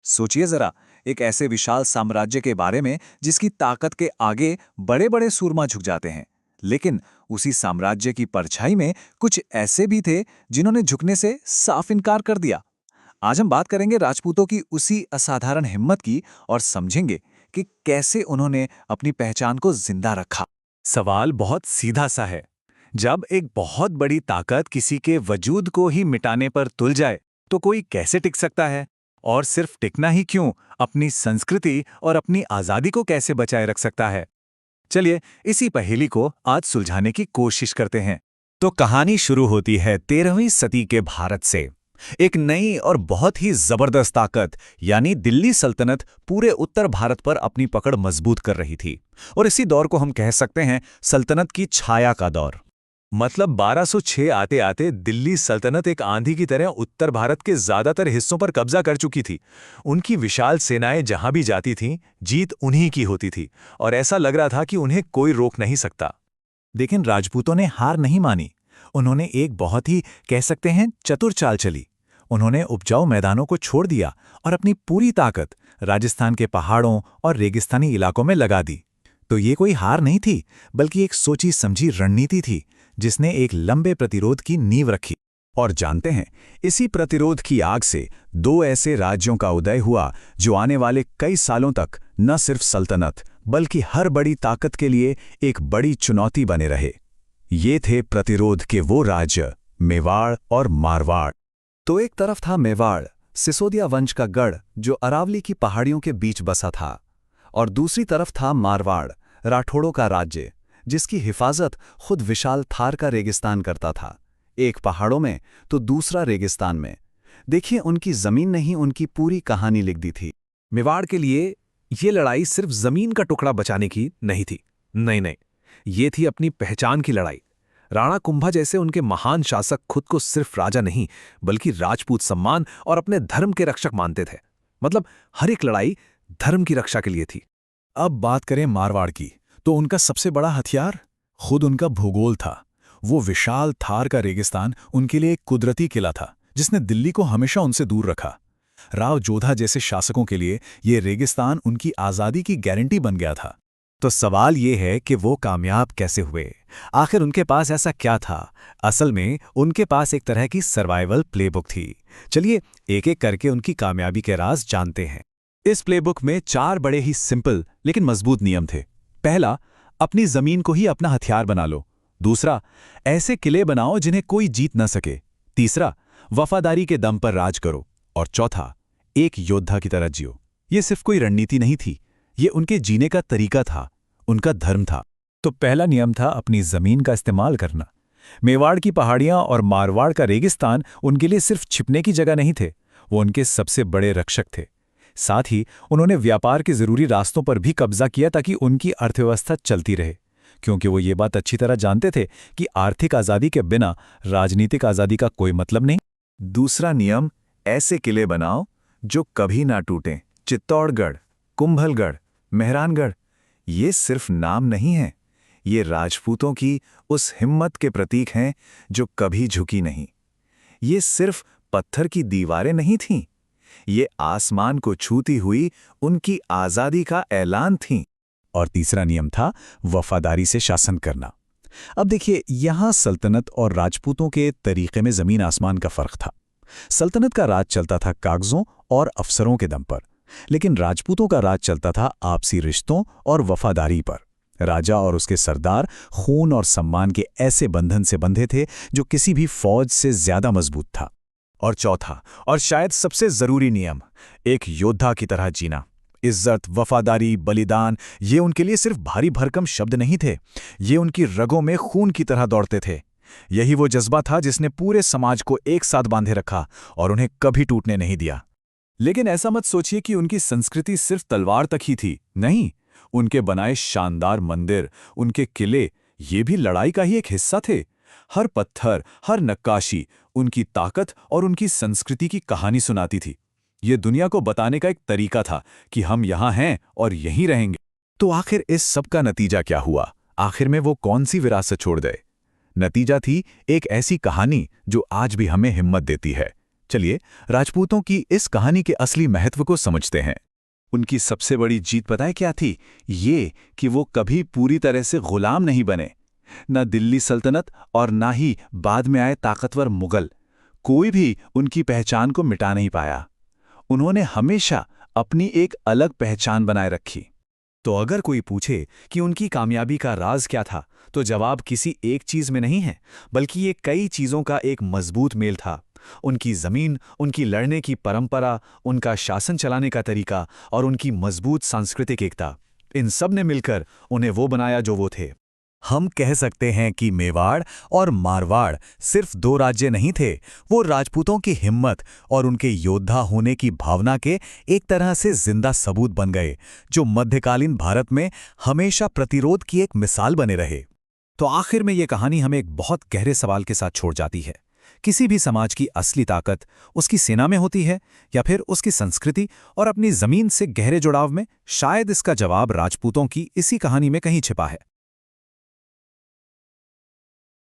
सोचिए जरा, एक ऐसे विशाल साम्राज्य के बारे में जिसकी ताकत के आगे बड़े बड़े सूरमा झुक जाते हैं। लेकिन उसी साम्राज्य की परछाई में कुछ ऐसे भी थे जिन्होंने झुकने से साफ इनकार कर दिया। आज हम बात करेंगे राजपूतों की उसी असाधारण हिम्मत की और समझेंगे कि कैसे उन्होंने अपनी पहचान को जिंदा रखा। सवाल बहुत सीधा सा है। जब एक बहुत बड़ी ताकत किसी के वजूद को ही मिटाने पर तुल जाए, तो कोई कैसे टिक सकता है? और सिर्फ टिकना ही क्यों, अपनी संस्कृति और अपनी आज़ादी को कैसे बचाए रख सकता है? चलिए, इसी पहेली को आज सुलझाने की कोशिश करते हैं। तो कहानी शुरू होती है 13वीं सदी के भारत से। एक नई और बहुत ही जबरदस्त ताकत यानी दिल्ली सल्तनत पूरे उत्तर भारत पर अपनी पकड़ मजबूत कर रही थी। और इसी दौर को हम कह सकते हैं सल्तनत की छाया का दौर। मतलब 1206 आते आते दिल्ली सल्तनत एक आंधी की तरह उत्तर भारत के ज्यादातर हिस्सों पर कब्जा कर चुकी थी। उनकी विशाल सेनाएं जहां भी जाती थीं, जीत उन्हीं की होती थी और ऐसा लग रहा था कि उन्हें कोई रोक नहीं सकता। लेकिन राजपूतों ने हार नहीं मानी। उन्होंने एक बहुत ही कह सकते हैं चतुर चाल चली। उन्होंने उपजाऊ मैदानों को छोड़ दिया और अपनी पूरी ताकत राजस्थान के पहाड़ों और रेगिस्तानी इलाकों में लगा दी। तो ये कोई हार नहीं थी, बल्कि एक सोची समझी रणनीति थी जिसने एक लंबे प्रतिरोध की नींव रखी। और जानते हैं, इसी प्रतिरोध की आग से दो ऐसे राज्यों का उदय हुआ जो आने वाले कई सालों तक न सिर्फ सल्तनत बल्कि हर बड़ी ताकत के लिए एक बड़ी चुनौती बने रहे। ये थे प्रतिरोध के वो राज्य, मेवाड़ और मारवाड़। तो एक तरफ था मेवाड़, सिसोदिया वंश का गढ़ जो अरावली की पहाड़ियों के बीच बसा था, और दूसरी तरफ था मारवाड़, राठौड़ों का राज्य, जिसकी हिफाजत खुद विशाल थार का रेगिस्तान करता था, एक पहाड़ों में तो दूसरा रेगिस्तान में। देखिए, उनकी जमीन ने ही उनकी पूरी कहानी लिख दी थी। मेवाड़ के लिए ये लड़ाई सिर्फ जमीन का टुकड़ा बचाने की नहीं थी। नहीं नहीं, ये थी अपनी पहचान की लड़ाई। राणा कुंभा जैसे उनके महान शासक खुद को सिर्फ राजा नहीं बल्कि राजपूत सम्मान और अपने धर्म के रक्षक मानते थे। मतलब हर एक लड़ाई धर्म की रक्षा के लिए थी। अब बात करें मारवाड़ की, तो उनका सबसे बड़ा हथियार खुद उनका भूगोल था। वो विशाल थार का रेगिस्तान उनके लिए एक कुदरती किला था जिसने दिल्ली को हमेशा उनसे दूर रखा। राव जोधा जैसे शासकों के लिए ये रेगिस्तान उनकी आज़ादी की गारंटी बन गया था। तो सवाल ये है कि वो कामयाब कैसे हुए? आखिर उनके पास ऐसा क्या था? असल में उनके पास एक तरह की सर्वाइवल प्लेबुक थी। चलिए, एक एक करके उनकी कामयाबी के राज जानते हैं। इस प्लेबुक में 4 बड़े ही सिंपल लेकिन मजबूत नियम थे। पहला, अपनी जमीन को ही अपना हथियार बना लो। दूसरा, ऐसे किले बनाओ जिन्हें कोई जीत न सके। तीसरा, वफादारी के दम पर राज करो। और चौथा, एक योद्धा की तरह जियो। ये सिर्फ कोई रणनीति नहीं थी, ये उनके जीने का तरीका था, उनका धर्म था। तो पहला नियम था अपनी जमीन का इस्तेमाल करना। मेवाड़ की पहाड़ियां और मारवाड़ का रेगिस्तान उनके लिए सिर्फ छिपने की जगह नहीं थे, वो उनके सबसे बड़े रक्षक थे। साथ ही उन्होंने व्यापार के जरूरी रास्तों पर भी कब्जा किया ताकि उनकी अर्थव्यवस्था चलती रहे, क्योंकि वो ये बात अच्छी तरह जानते थे कि आर्थिक आज़ादी के बिना राजनीतिक आज़ादी का कोई मतलब नहीं। दूसरा नियम, ऐसे किले बनाओ जो कभी ना टूटें। चित्तौड़गढ़, कुंभलगढ़, मेहरानगढ़, ये सिर्फ नाम नहीं है, ये राजपूतों की उस हिम्मत के प्रतीक हैं जो कभी झुकी नहीं। ये सिर्फ पत्थर की दीवारें नहीं थीं, ये आसमान को छूती हुई उनकी आज़ादी का ऐलान थीं। और तीसरा नियम था वफादारी से शासन करना। अब देखिए, यहां सल्तनत और राजपूतों के तरीके में जमीन आसमान का फर्क था। सल्तनत का राज चलता था कागजों और अफसरों के दम पर, लेकिन राजपूतों का राज चलता था आपसी रिश्तों और वफादारी पर। राजा और उसके सरदार खून और सम्मान के ऐसे बंधन से बंधे थे जो किसी भी फौज से ज्यादा मजबूत था। और चौथा, और शायद सबसे जरूरी नियम, एक योद्धा की तरह जीना। इज्जत, वफादारी, बलिदान, ये उनके लिए सिर्फ भारी भरकम शब्द नहीं थे, ये उनकी रगों में खून की तरह दौड़ते थे। यही वो जज्बा था जिसने पूरे समाज को एक साथ बांधे रखा और उन्हें कभी टूटने नहीं दिया। लेकिन ऐसा मत सोचिए कि उनकी संस्कृति सिर्फ तलवार तक ही थी। नहीं, उनके बनाए शानदार मंदिर, उनके किले, ये भी लड़ाई का ही एक हिस्सा थे। हर पत्थर, हर नक्काशी उनकी ताकत और उनकी संस्कृति की कहानी सुनाती थी। ये दुनिया को बताने का एक तरीका था कि हम यहाँ हैं और यहीं रहेंगे। तो आखिर इस सब का नतीजा क्या हुआ? आखिर में वो कौन सी विरासत छोड़ गए? नतीजा थी एक ऐसी कहानी जो आज भी हमें हिम्मत देती है। चलिए राजपूतों की इस कहानी के असली महत्व को समझते हैं। उनकी सबसे बड़ी जीत पता है क्या थी? ये कि वो कभी पूरी तरह से गुलाम नहीं बने। न दिल्ली सल्तनत और ना ही बाद में आए ताकतवर मुगल, कोई भी उनकी पहचान को मिटा नहीं पाया। उन्होंने हमेशा अपनी एक अलग पहचान बनाए रखी। तो अगर कोई पूछे कि उनकी कामयाबी का राज क्या था, तो जवाब किसी एक चीज में नहीं है, बल्कि ये कई चीजों का एक मजबूत मेल था। उनकी जमीन, उनकी लड़ने की परंपरा, उनका शासन चलाने का तरीका और उनकी मजबूत सांस्कृतिक एकता, इन सब ने मिलकर उन्हें वो बनाया जो वो थे। हम कह सकते हैं कि मेवाड़ और मारवाड़ सिर्फ दो राज्य नहीं थे, वो राजपूतों की हिम्मत और उनके योद्धा होने की भावना के एक तरह से जिंदा सबूत बन गए, जो मध्यकालीन भारत में हमेशा प्रतिरोध की एक मिसाल बने रहे। तो आखिर में ये कहानी हमें एक बहुत गहरे सवाल के साथ छोड़ जाती है। किसी भी समाज की असली ताकत उसकी सेना में होती है या फिर उसकी संस्कृति और अपनी जमीन से गहरे जुड़ाव में? शायद इसका जवाब राजपूतों की इसी कहानी में कहीं छिपा है।